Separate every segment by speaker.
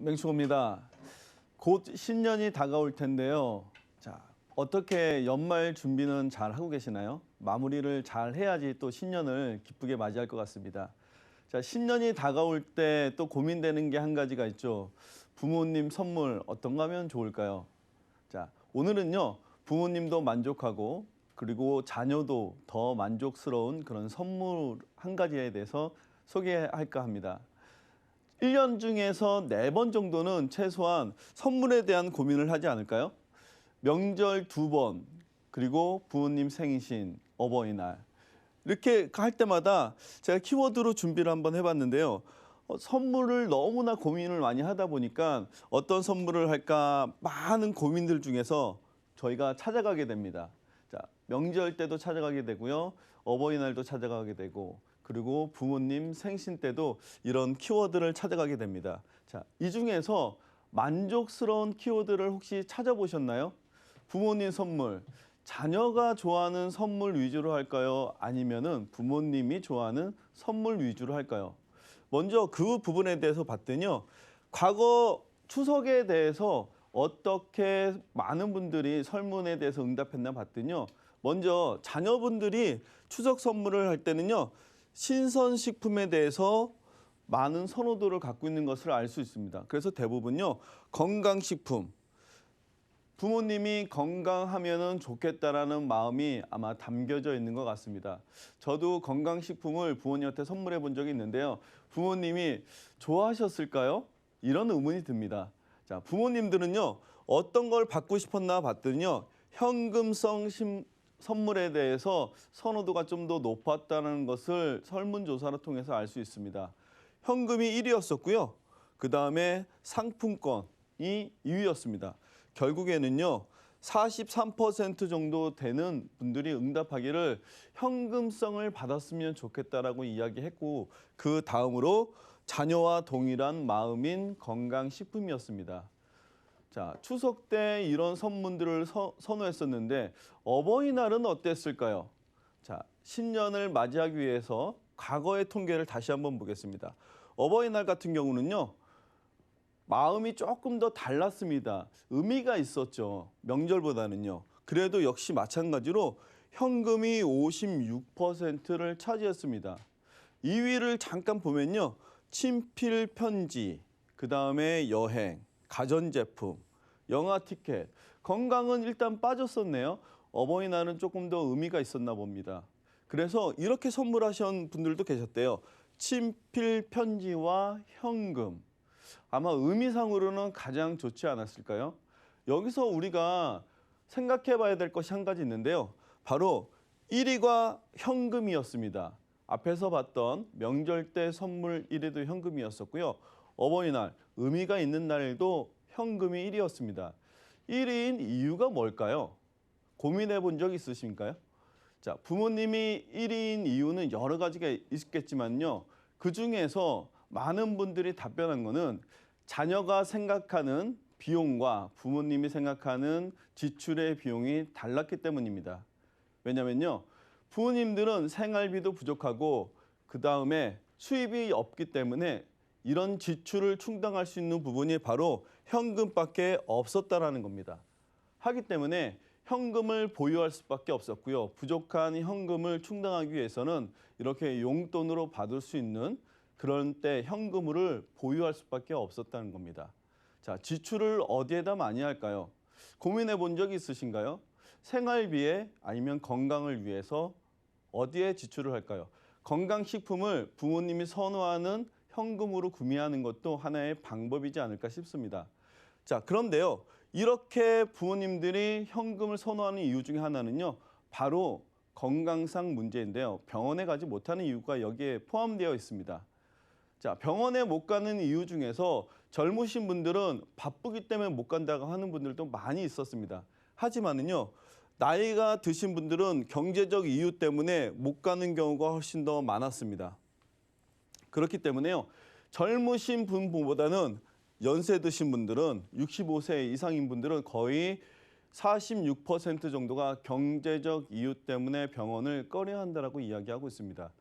Speaker 1: 맹충호입니다. 곧 신년이 다가올 텐데요. 자, 어떻게 연말 준비는 잘 하고 계시나요? 마무리를 잘 해야지 또 신년을 기쁘게 맞이할 것 같습니다. 자, 신년이 다가올 때 또 고민되는 게 한 가지가 있죠. 부모님 선물 어떤 거 하면 좋을까요? 자, 오늘은요, 부모님도 만족하고 그리고 자녀도 더 만족스러운 그런 선물 한 가지에 대해서 소개할까 합니다. 1년 중에서 4번 정도는 최소한 선물에 대한 고민을 하지 않을까요? 명절 2번, 그리고 부모님 생신, 어버이날. 이렇게 할 때마다 제가 키워드로 준비를 한번 해봤는데요. 선물을 너무나 고민을 많이 하다 보니까 어떤 선물을 할까 많은 고민들 중에서 저희가 찾아가게 됩니다. 자, 명절 때도 찾아가게 되고요. 어버이날도 찾아가게 되고 그리고 부모님 생신 때도 이런 키워드를 찾아가게 됩니다. 자, 이 중에서 만족스러운 키워드를 혹시 찾아보셨나요? 부모님 선물, 자녀가 좋아하는 선물 위주로 할까요? 아니면은 부모님이 좋아하는 선물 위주로 할까요? 먼저 그 부분에 대해서 봤더니요. 과거 추석에 대해서 어떻게 많은 분들이 설문에 대해서 응답했나 봤더니요. 먼저 자녀분들이 추석 선물을 할 때는요. 신선식품에 대해서 많은 선호도를 갖고 있는 것을 알 수 있습니다. 그래서 대부분요. 건강식품, 부모님이 건강하면 좋겠다라는 마음이 아마 담겨져 있는 것 같습니다. 저도 건강식품을 부모님한테 선물해 본 적이 있는데요. 부모님이 좋아하셨을까요? 이런 의문이 듭니다. 자, 부모님들은요. 어떤 걸 받고 싶었나 봤더니요. 현금성 선물에 대해서 선호도가 좀 더 높았다는 것을 설문조사를 통해서 알 수 있습니다. 현금이 1위였었고요. 그다음에 상품권이 2위였습니다. 결국에는요. 43% 정도 되는 분들이 응답하기를 현금성을 받았으면 좋겠다라고 이야기했고 그 다음으로 자녀와 동일한 마음인 건강식품이었습니다. 자, 추석 때 이런 선물들을 선호했었는데 어버이날은 어땠을까요? 자, 신년을 맞이하기 위해서 과거의 통계를 다시 한번 보겠습니다. 어버이날 같은 경우는요. 마음이 조금 더 달랐습니다. 의미가 있었죠. 명절보다는요. 그래도 역시 마찬가지로 현금이 56%를 차지했습니다. 2위를 잠깐 보면요. 친필 편지, 그다음에 여행, 가전제품, 영화 티켓, 건강은 일단 빠졌었네요. 어버이날은 조금 더 의미가 있었나 봅니다. 그래서 이렇게 선물하신 분들도 계셨대요. 친필 편지와 현금. 아마 의미상으로는 가장 좋지 않았을까요? 여기서 우리가 생각해 봐야 될 것이 한 가지 있는데요. 바로 1위가 현금이었습니다. 앞에서 봤던 명절 때 선물 1위도 현금이었었고요. 어버이날, 의미가 있는 날도 현금이 1위였습니다. 1위인 이유가 뭘까요? 고민해 본 적 있으신가요? 자, 부모님이 1위인 이유는 여러 가지가 있겠지만요. 그중에서 많은 분들이 답변한 거는 자녀가 생각하는 비용과 부모님이 생각하는 지출의 비용이 달랐기 때문입니다. 왜냐면요. 부모님들은 생활비도 부족하고 그다음에 수입이 없기 때문에 이런 지출을 충당할 수 있는 부분이 바로 현금밖에 없었다라는 겁니다. 하기 때문에 현금을 보유할 수밖에 없었고요. 부족한 현금을 충당하기 위해서는 이렇게 용돈으로 받을 수 있는 그런 때 현금을 보유할 수밖에 없었다는 겁니다. 자, 지출을 어디에다 많이 할까요? 고민해 본 적이 있으신가요? 생활비에 아니면 건강을 위해서 어디에 지출을 할까요? 건강식품을 부모님이 선호하는 현금으로 구매하는 것도 하나의 방법이지 않을까 싶습니다. 자, 그런데요. 이렇게 부모님들이 현금을 선호하는 이유 중에 하나는요. 바로 건강상 문제인데요. 병원에 가지 못하는 이유가 여기에 포함되어 있습니다. 자, 병원에 못 가는 이유 중에서 젊으신 분들은 바쁘기 때문에 못 간다고 하는 분들도 많이 있었습니다. 하지만은요. 나이가 드신 분들은 경제적 이유 때문에 못 가는 경우가 훨씬 더 많았습니다. 그렇기 때문에요. 젊으신 분보다는 연세 드신 분들은 65세 이상인 분들은 거의 46% 정도가 경제적 이유 때문에 병원을 꺼려한다라고 이야기하고 있습니다.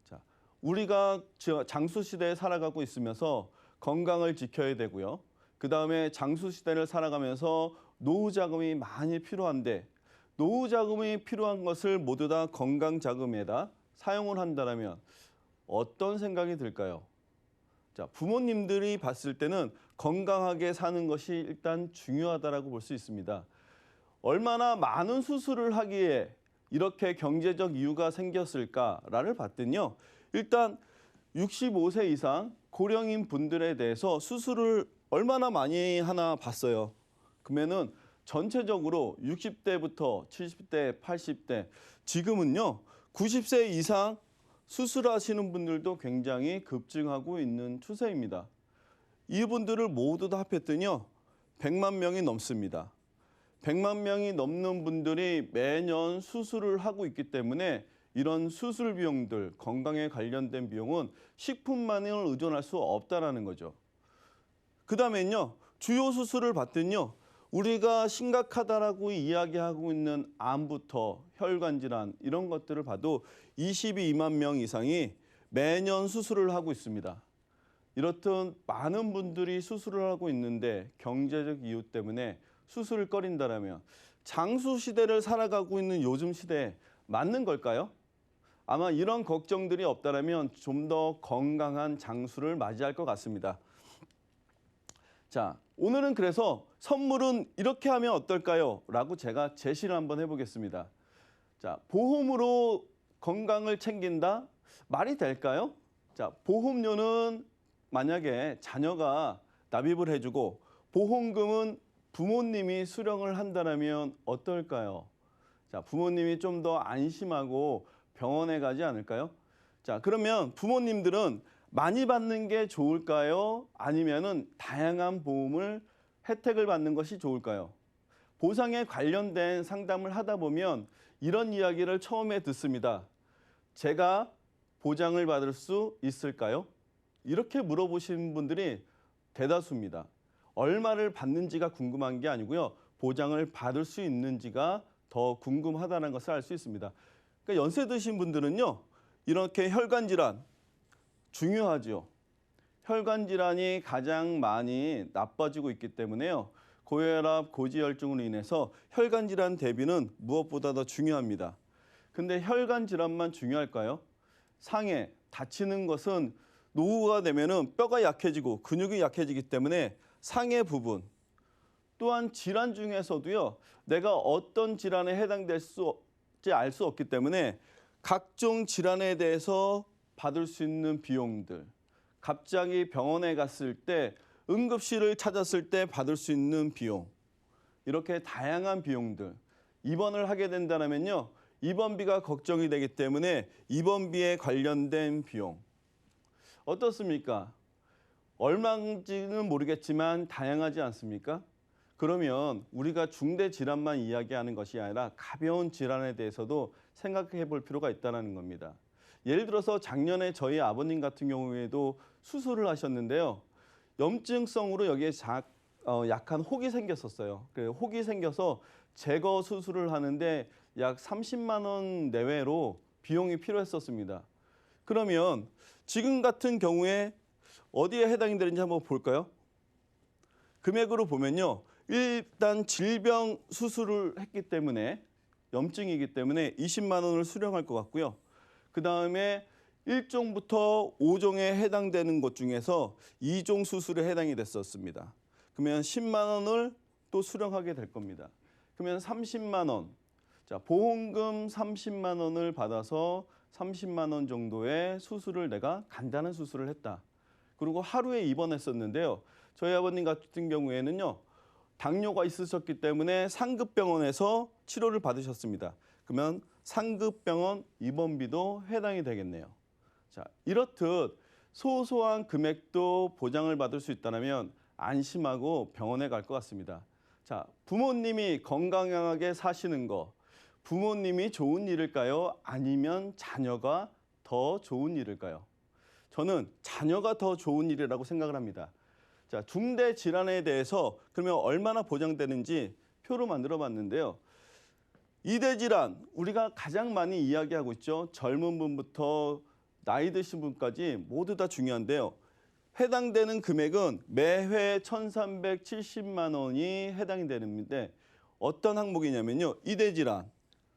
Speaker 1: 자, 우리가 장수 시대에 살아가고 있으면서 건강을 지켜야 되고요. 그다음에 장수 시대를 살아가면서 노후 자금이 많이 필요한데 노후 자금이 필요한 것을 모두 다 건강 자금에다 사용을 한다면 어떤 생각이 들까요? 자, 부모님들이 봤을 때는 건강하게 사는 것이 일단 중요하다라고 볼 수 있습니다. 얼마나 많은 수술을 하기에 이렇게 경제적 이유가 생겼을까를 봤더니요. 일단 65세 이상 고령인 분들에 대해서 수술을 얼마나 많이 하나 봤어요. 그러면은 전체적으로 60대부터 70대, 80대, 지금은요 90세 이상 수술하시는 분들도 굉장히 급증하고 있는 추세입니다. 이분들을 모두 다 합했더니요 100만 명이 넘습니다. 100만 명이 넘는 분들이 매년 수술을 하고 있기 때문에 이런 수술 비용들, 건강에 관련된 비용은 식품만을 의존할 수 없다라는 거죠. 그다음에는요, 주요 수술을 봤더니요, 우리가 심각하다라고 이야기하고 있는 암부터 혈관 질환 이런 것들을 봐도 22만 명 이상이 매년 수술을 하고 있습니다. 이렇듯 많은 분들이 수술을 하고 있는데 경제적 이유 때문에 수술을 꺼린다라면 장수 시대를 살아가고 있는 요즘 시대에 맞는 걸까요? 아마 이런 걱정들이 없다라면 좀 더 건강한 장수를 맞이할 것 같습니다. 자, 오늘은 그래서 선물은 이렇게 하면 어떨까요? 라고 제가 제시를 한번 해보겠습니다. 자, 보험으로 건강을 챙긴다? 말이 될까요? 자, 보험료는 만약에 자녀가 납입을 해주고 보험금은 부모님이 수령을 한다면 어떨까요? 자, 부모님이 좀 더 안심하고 병원에 가지 않을까요? 자, 그러면 부모님들은 많이 받는 게 좋을까요? 아니면은 다양한 보험을 혜택을 받는 것이 좋을까요? 보상에 관련된 상담을 하다 보면 이런 이야기를 처음에 듣습니다. 제가 보장을 받을 수 있을까요? 이렇게 물어보신 분들이 대다수입니다. 얼마를 받는지가 궁금한 게 아니고요. 보장을 받을 수 있는지가 더 궁금하다는 것을 알 수 있습니다. 그러니까 연세 드신 분들은요. 이렇게 혈관 질환 중요하죠. 혈관 질환이 가장 많이 나빠지고 있기 때문에요. 고혈압, 고지혈증으로 인해서 혈관 질환 대비는 무엇보다 더 중요합니다. 근데 혈관 질환만 중요할까요? 상해, 다치는 것은 노후가 되면은 뼈가 약해지고 근육이 약해지기 때문에 상해 부분 또한 질환 중에서도요. 내가 어떤 질환에 해당될 수지 알 수 없기 때문에 각종 질환에 대해서 받을 수 있는 비용들, 갑자기 병원에 갔을 때 응급실을 찾았을 때 받을 수 있는 비용, 이렇게 다양한 비용들, 입원을 하게 된다면요. 입원비가 걱정이 되기 때문에 입원비에 관련된 비용. 어떻습니까? 얼마인지는 모르겠지만 다양하지 않습니까? 그러면 우리가 중대 질환만 이야기하는 것이 아니라 가벼운 질환에 대해서도 생각해 볼 필요가 있다는 겁니다. 예를 들어서 작년에 저희 아버님 같은 경우에도 수술을 하셨는데요. 염증성으로 여기에 약한 혹이 생겼었어요. 그 혹이 생겨서 제거 수술을 하는데 약 30만 원 내외로 비용이 필요했었습니다. 그러면 지금 같은 경우에 어디에 해당이 되는지 한번 볼까요? 금액으로 보면요. 일단 질병 수술을 했기 때문에 염증이기 때문에 20만 원을 수령할 것 같고요. 그다음에 1종부터 5종에 해당되는 것 중에서 2종 수술에 해당이 됐었습니다. 그러면 10만 원을 또 수령하게 될 겁니다. 그러면 30만 원. 자, 보험금 30만 원을 받아서 30만 원 정도의 수술을 내가 간단한 수술을 했다. 그리고 하루에 입원했었는데요. 저희 아버님 같은 경우에는요. 당뇨가 있으셨기 때문에 상급병원에서 치료를 받으셨습니다. 그러면 상급병원 입원비도 해당이 되겠네요. 자, 이렇듯 소소한 금액도 보장을 받을 수 있다면 안심하고 병원에 갈 것 같습니다. 자, 부모님이 건강하게 사시는 거, 부모님이 좋은 일일까요? 아니면 자녀가 더 좋은 일일까요? 저는 자녀가 더 좋은 일이라고 생각을 합니다. 자, 중대 질환에 대해서 그러면 얼마나 보장되는지 표로 만들어 봤는데요. 2대 질환, 우리가 가장 많이 이야기하고 있죠. 젊은 분부터 나이 드신 분까지 모두 다 중요한데요. 해당되는 금액은 매회 1,370만 원이 해당이 되는데 어떤 항목이냐면요. 이대 질환,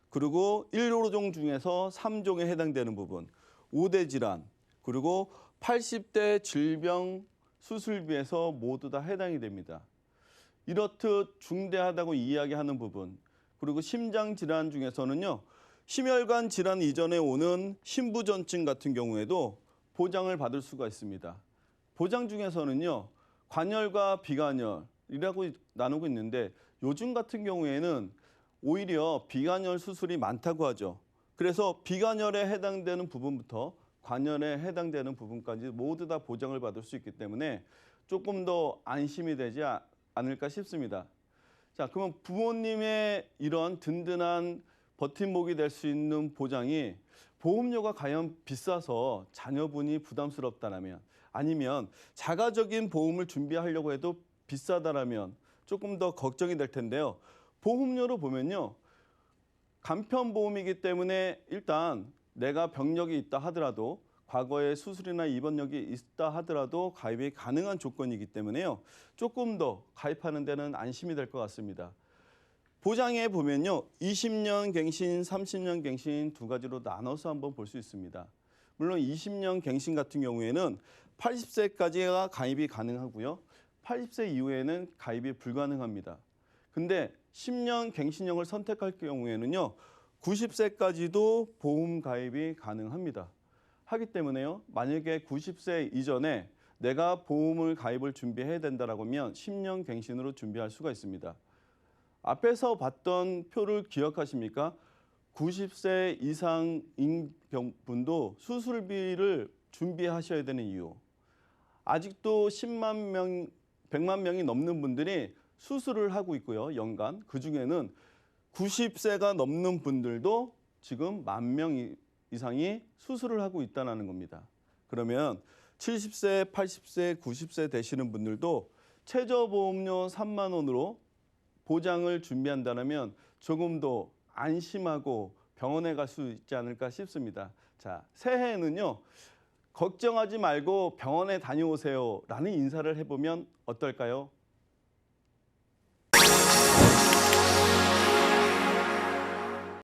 Speaker 1: 그리고 1호종 중에서 3종에 해당되는 부분, 5대 질환, 그리고 80대 질병 수술비에서 모두 다 해당이 됩니다. 이렇듯 중대하다고 이야기하는 부분, 그리고 심장 질환 중에서는요. 심혈관 질환 이전에 오는 심부전증 같은 경우에도 보장을 받을 수가 있습니다. 보장 중에서는요. 관열과 비관열이라고 나누고 있는데 요즘 같은 경우에는 오히려 비관열 수술이 많다고 하죠. 그래서 비관열에 해당되는 부분부터 관열에 해당되는 부분까지 모두 다 보장을 받을 수 있기 때문에 조금 더 안심이 되지 않을까 싶습니다. 자, 그러면 부모님의 이런 든든한 버팀목이 될 수 있는 보장이 보험료가 과연 비싸서 자녀분이 부담스럽다라면 아니면 자가적인 보험을 준비하려고 해도 비싸다라면 조금 더 걱정이 될 텐데요. 보험료로 보면요. 간편보험이기 때문에 일단 내가 병력이 있다 하더라도 과거에 수술이나 입원력이 있다 하더라도 가입이 가능한 조건이기 때문에요. 조금 더 가입하는 데는 안심이 될 것 같습니다. 보장에 보면요. 20년 갱신, 30년 갱신 두 가지로 나눠서 한번 볼 수 있습니다. 물론 20년 갱신 같은 경우에는 80세까지가 가입이 가능하고요. 80세 이후에는 가입이 불가능합니다. 근데 10년 갱신형을 선택할 경우에는요. 90세까지도 보험 가입이 가능합니다. 하기 때문에요. 만약에 90세 이전에 내가 보험을 가입을 준비해야 된다라고 하면 10년 갱신으로 준비할 수가 있습니다. 앞에서 봤던 표를 기억하십니까? 90세 이상인 분도 수술비를 준비하셔야 되는 이유. 아직도 10만 명, 100만 명이 넘는 분들이 수술을 하고 있고요. 연간. 그중에는 90세가 넘는 분들도 지금 1만 명 이상이 수술을 하고 있다는 겁니다. 그러면 70세, 80세, 90세 되시는 분들도 최저보험료 3만 원으로 보장을 준비한다면 조금 더 안심하고 병원에 갈 수 있지 않을까 싶습니다. 자, 새해에는요. 걱정하지 말고 병원에 다녀오세요라는 인사를 해보면 어떨까요?